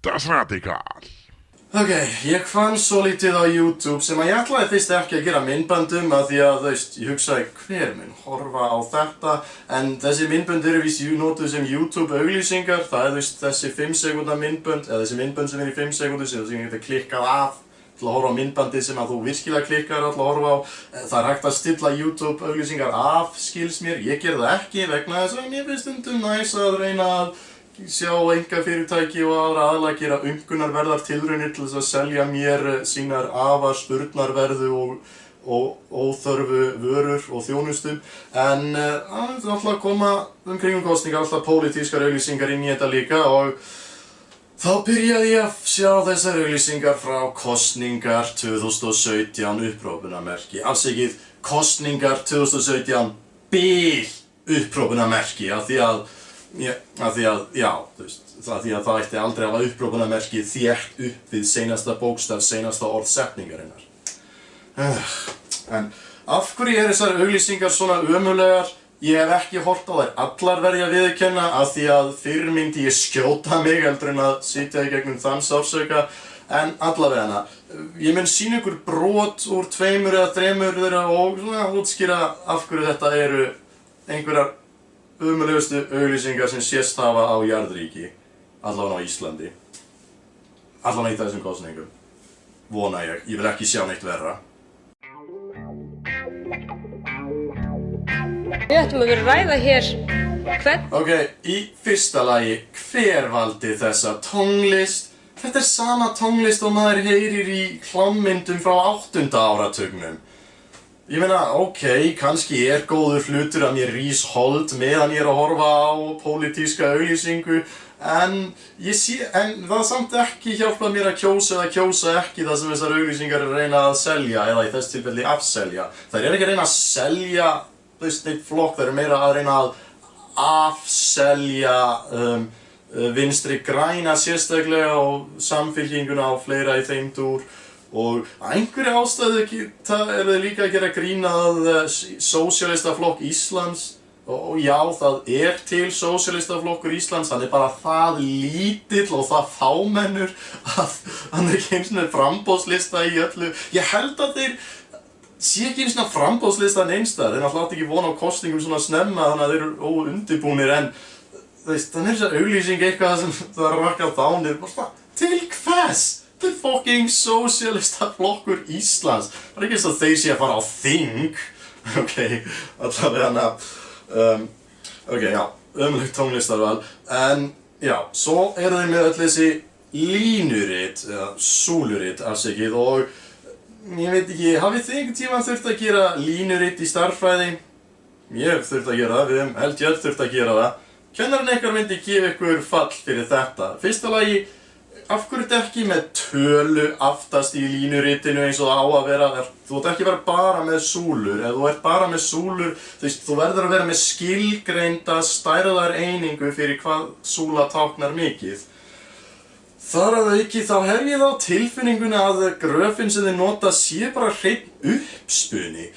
Útvarpsradikal. Ok, ég fann svolítið á YouTube sem að ég ætlaði fyrst ekki að gera myndböndum að því að þú veist, ég hugsaði hver mun horfa á þetta en þessi myndbönd eru víst notuð sem YouTube auglýsingar, það þú veist þessi 5 sekúndna myndbönd eða þessi myndbönd sem er í 5 sekúndur sem þú getur klikkað af til að horfa á myndbandið sem að þú virkilega klikkar til að horfa á. Það er hægt að stilla YouTube auglýsingar af, skils mér, ég ger það ekki vegna þess að mér finnst stundum næs að reyna að sjá einkafyrirtæki og aðra aðila gera aumkunarverðar tilraunir til þess að selja mér sínar afar spurnarverðu og óþörfu vörur og þjónustu. En það er alltaf koma kringum kosningar, alltaf pólitískar auglýsingar inn í þetta líka og þá byrjaði ég að sjá þessar auglýsingar frá kosningar 2017 upprópunarmerki. Afsakið, kosningar 2017 bil upprópunarmerki af því að það ætti aldrei að hafa upprópunarmerki þétt upp við seinasta bókstaf, seinasta orð setningarinnar. En af hverju eru þessar auglýsingar svona ömurlegar? Ég hef ekki horft á þær allar verð ég að viðurkenna af því að fyrr myndi ég skjóta mig heldur en að sitja í gegnum þann sársauka. En allavega, ég mun sýna ykkur brot úr 2 eða 3 þeirra og svona útskýra af hverju þetta eru einhverjar ömurlegustu auglýsingar sem sést hafa á jarðríki, allavega á Íslandi. Allavega í þessum kosningum. Vona ég vil ekki sjá neitt verra. Við ættum að vera að ræða hér hvern... Ok, í fyrsta lagi, hver valdi þessa tónlist? Þetta er sama tónlist og maður heyrir í klámmyndum frá 8. áratugnum. Ég meina, ok, kannski er góður hlutur að mér rís hold meðan ég er að horfa á pólitíska auglýsingu, en það samt ekki hjálpað mér að kjósa eða kjósa ekki það sem þessar auglýsingar er að reyna að selja, eða í þess tilfelli afselja. Þær eru ekki að reyna að selja neitt flokk, þær eru meira að reyna að afselja Vinstri græna sérstaklega og Samfylkinguna og fleira í þeim dúr. Og að einhverju ástæðu er það líka að gera grín að Sósíalistaflokk Íslands og já, það er til Sósíalistaflokkur Íslands, hann er bara það lítill og það fámennur að hann er ekki einu svona framboðslista í öllu. Ég held að þeir sé ekki einu svona framboðslista neinstað, þeir náttúrulega átti ekki von á kosningum svona snemma þannig að þeir eru óundirbúnir en þannig er þess að auglýsing eitthvað sem það er rakað dánir, til hvers? Þetta er fucking Sósíalistaflokkur Íslands. Það er ekki eins og þeir sé að fara á þing. Ok, allavega ok, já, ömurlegt tónlistarval. En já, svo eru þeir með öll þessi línurit, eða súlurit afsakið og ég veit ekki, hafið þið einhvern tímann þurft að gera línurit í stærðfræði? Ég hef þurft að gera það, við hefum held ég þurft að gera það. Kennarinn ykkar myndi gefa ykkur fall fyrir þetta. Fyrsta lagi, af hverju þetta ekki með tölu aftast í línuritinu eins og það á að vera? Þú ert ekki að vera bara með súlur. Ef þú ert bara með súlur, þú verður að vera með skilgreinda stærðareiningu fyrir hvað súla táknar mikið. Þar að auki þá hef ég þá tilfinninguna að gröfin sem þið nota sé bara hreinn uppspuni.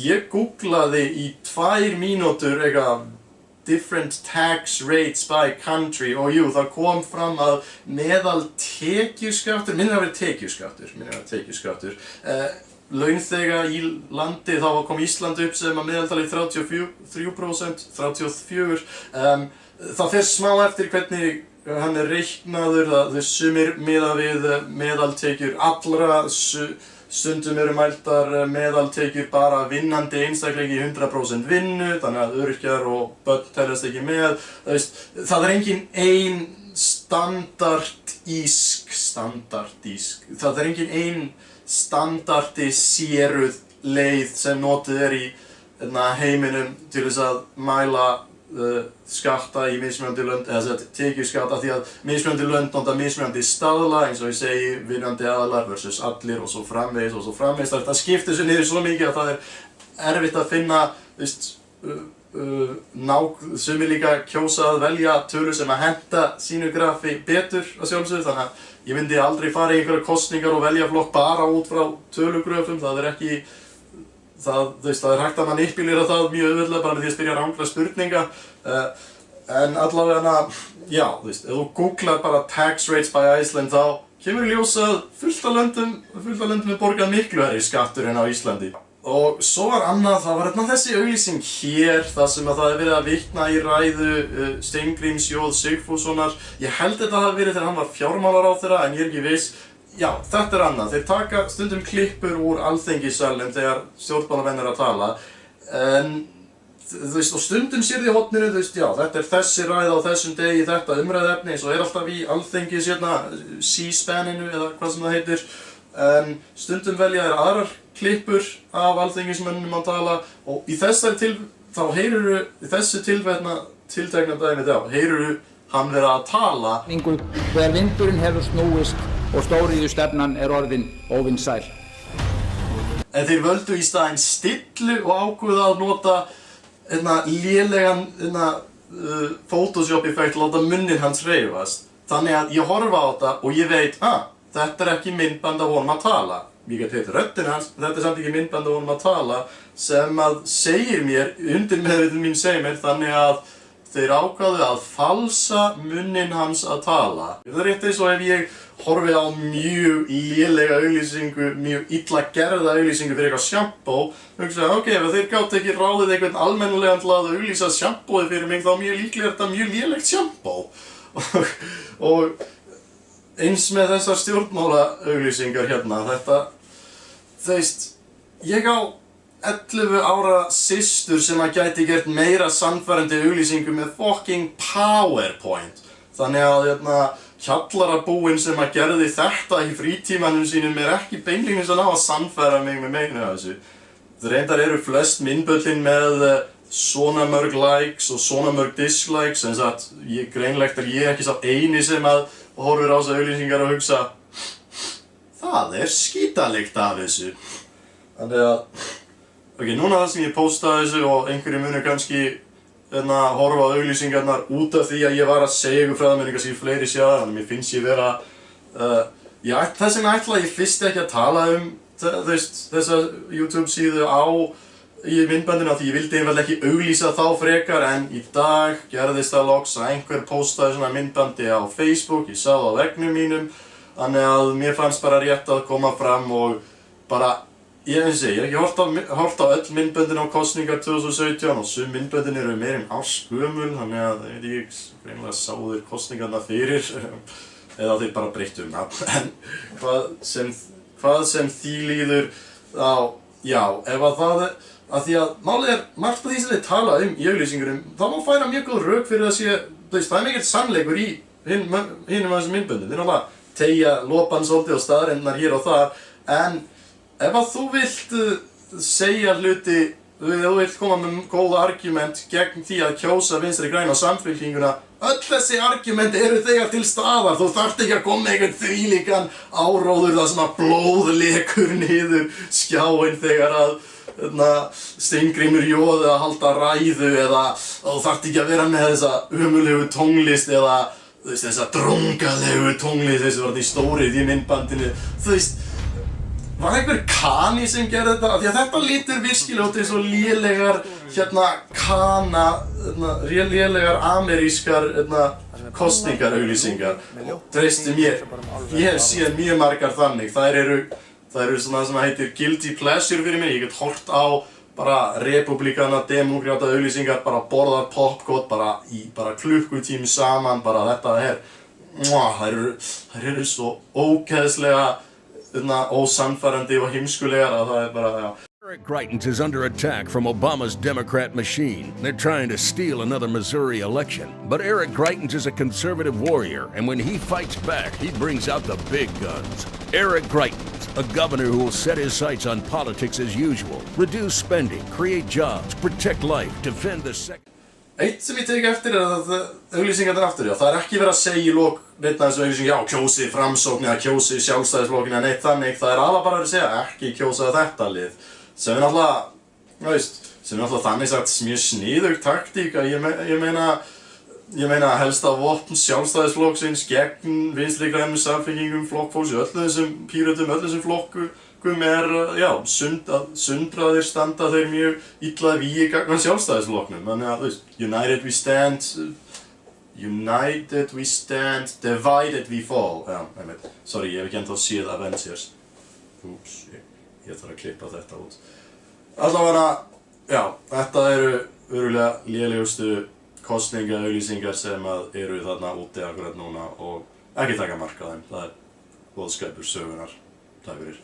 Ég googlaði í 2 mínútur eitthvað different tax rates by country og jú, það kom fram að meðal tekjuskattur, minnir að vera tekjuskattur, launþega í landi, þá kom Ísland upp sem að meðaltali 33%, 34%, það fer smá eftir hvernig hann er reiknaður, það sumir miða við meðaltekjur allra, stundum eru mæltar meðaltekjur bara vinnandi einstaklingi í 100% vinnu, þannig að öryrkjar og börn teljast ekki með. Það er engin ein standardiseruð leið sem notuð er í heiminum til þess að mæla skatta í mismunandi lönd, eða tekjuskatta því að mismunandi lönd nota mismunandi staðla eins og ég segi vinnandi aðilar versus allir og svo framvegis. Það skiptir sér niður svo mikið að það er erfitt að finna, sumir líka kjósa að velja tölu sem að henta sínu grafi betur að sjálfsögðu, þannig að ég myndi aldrei fara í einhverjar kosningar og velja flokk bara út frá tölugröfum, það er ekki það er hægt að manipulera það mjög auðveldlega bara með því að spyrja rangra spurninga. En allavega, já, þú veist, ef þú googlar bara tax rates by Iceland þá kemur í ljós að fullt af löndum er borgað miklu hærri skattur en á Íslandi. Og svo var annað, það var þessi auglýsing hér, þar sem að það er verið að vitna í ræðu Steingríms J. Sigfússonar. Ég held þetta hafi verið þegar hann var fjármálaráðherra, en ég er ekki viss. Já, þetta er annað. Þeir taka stundum klippur úr alþingissalnum þegar stjórnmálamenn eru að tala. En þú veist, og stundum sér því horninu, þú veist, já, þetta er þessi ræða á þessum degi, þetta umræðuefni, eins og er alltaf í alþingis hérna, C-SPAN-inu eða hvað sem það heitir. En stundum velja þeir aðrar klippur af alþingismönnum að tala og í þessari þá heyruru, í þessu tiltekna dæmi þá, heyruru hann vera að tala. Þegar vindurinn hefur snúist og stóriðjustefnan er orðin óvinsæl. En þeir völdu í staðinn stillu og ákveða að nota lélegan Photoshop-effekt, láta munnin hans hreyfast. Þannig að ég horfa á þetta og ég veit, þetta er ekki myndband af honum að tala. Ég get heyrt röddina hans, þetta er samt ekki myndband af honum að tala, sem að segir mér, undir meðvitund mín segir mér, þannig að þeir ákváðu að falsa munnin hans að tala. Það er rétt eins og ef ég horfi á mjög lélega auglýsingu, mjög illa gerða auglýsingu fyrir eitthvað sjampó, hugsa, ok, ef þeir gátu ekki ráðið einhvern almennilegan til að auglýsa sjampóið fyrir mig, þá mjög líklega er þetta mjög lélegt sjampó. Og eins með þessar stjórnmálaauglýsingar hérna, þetta, þú veist, ég á 11 ára systur sem að gæti gert meira sannfærandi auglýsingu með fucking PowerPoint. Þannig að kjallarabúinn sem að gerði þetta í frítímanum sínum er ekki beinlínis að ná að sannfæra mig með meina þessu. Reyndar eru flest myndböllin með svona mörg likes og svona mörg dislikes, en satt greinlegt er ég ekki sá eini sem að horfir á þessar auglýsingar og hugsa það er skítalikt af þessu. Þannig að ok, núna það sem ég postaði þessu og einhverju munu kannski horfa á auglýsingarnar út af því að ég var að segja ykkur frá það með kannski fleiri sjáðar, þannig að mér finnst ég vera þess vegna ætla ég fyrst ekki að tala þessa YouTube síðu í myndbandinu af því ég vildi einfaldlega ekki auglýsa þá frekar, en í dag gerðist það loks að einhver postaði svona myndbandi á Facebook, ég sá það á veggnum mínum, þannig að mér fannst bara rétt að koma fram og bara ég hef ekki hort á öll myndböndin á kosningar 2017 og sum myndböndin eru meir en ársgömul, þannig að ég greinilega sá þeir kosningarna fyrir eða þeir bara breyttu nafn. En hvað sem því líður þá, já, ef að það að því að málið er margt af því sem þeir tala í auglýsingurum, þá má færa mjög góð rök fyrir að sé, það er mikill sannleikur í hinum af þessum myndböndum. Þeir náttúrulega teygja lopann svolítið og staðreyndirnar hér og þar, en ef að þú vilt segja hluti, ef þú vilt koma með góða argument gegn því að kjósa Vinstri græna og Samfylkinguna, öll þessi argument eru þegar til staðar, þú þarft ekki að koma með einhvern þvílíkan áróður þar sem að blóð lekur niður skjáinn þegar að Steingrímur J. að halda ræðu eða þú þarft ekki að vera með þessa ömurlegu tónlist eða þessa drungalegu tónlist, þessi var þetta í stórið í myndbandinu, þú veist. Var einhver kani sem gerði þetta? Af því að þetta lítur virkilega út eins og lélegar lélegar amerískar kosningarauglýsingar. Treystu mér, ég hef séð mjög margar þannig. Þær eru svona sem heitir guilty pleasure fyrir mig. Ég get hort á bara republikana, demókrata auglýsingar, bara borðar popcorn bara klukkutími saman, bara þetta þær eru svo ógeðslega ósannfærandi og heimskulegar að það bara, já. Eric Greitens is under attack from Obama's Democrat machine. They're trying to steal another Missouri election. But Eric Greitens is a conservative warrior, and when he fights back, he brings out the big guns. Eric Greitens, a governor who will set his sights on politics as usual, reduce spending, create jobs, protect life, defend the second. Eitt sem ég tek eftir að auglýsingarnar aftur, já, það er ekki verið að segja í lok neitt af þessu auglýsingu, já, kjósið Framsókn eða kjósið Sjálfstæðisflokkinn eða neitt þannig, það er alveg bara að segja ekki kjósa þetta lið, sem er náttúrulega þannig sagt mjög sniðug taktík að ég meina helsta vopn Sjálfstæðisflokksins gegn Vinstri grænum, Samfylkingum, Flokkfólks, öllum þessum Pírötum, öllum þessum flokkum er, já, sundraðir standa þeir mjög illa vígi gagnvart Sjálfstæðisflokknum. Þannig að, United we stand, United we stand, divided we fall. Já, einmitt. Sorry, ég hef ekki ennþá séð Avengers. Úps, ég þarf að klippa þetta út. Allavega, já, þetta eru örugglega lélegustu kosningaauglýsingar sem eru þarna úti akkurat núna og ekki taka mark á þeim. Það boðskapur sögunnar. Takk fyrir.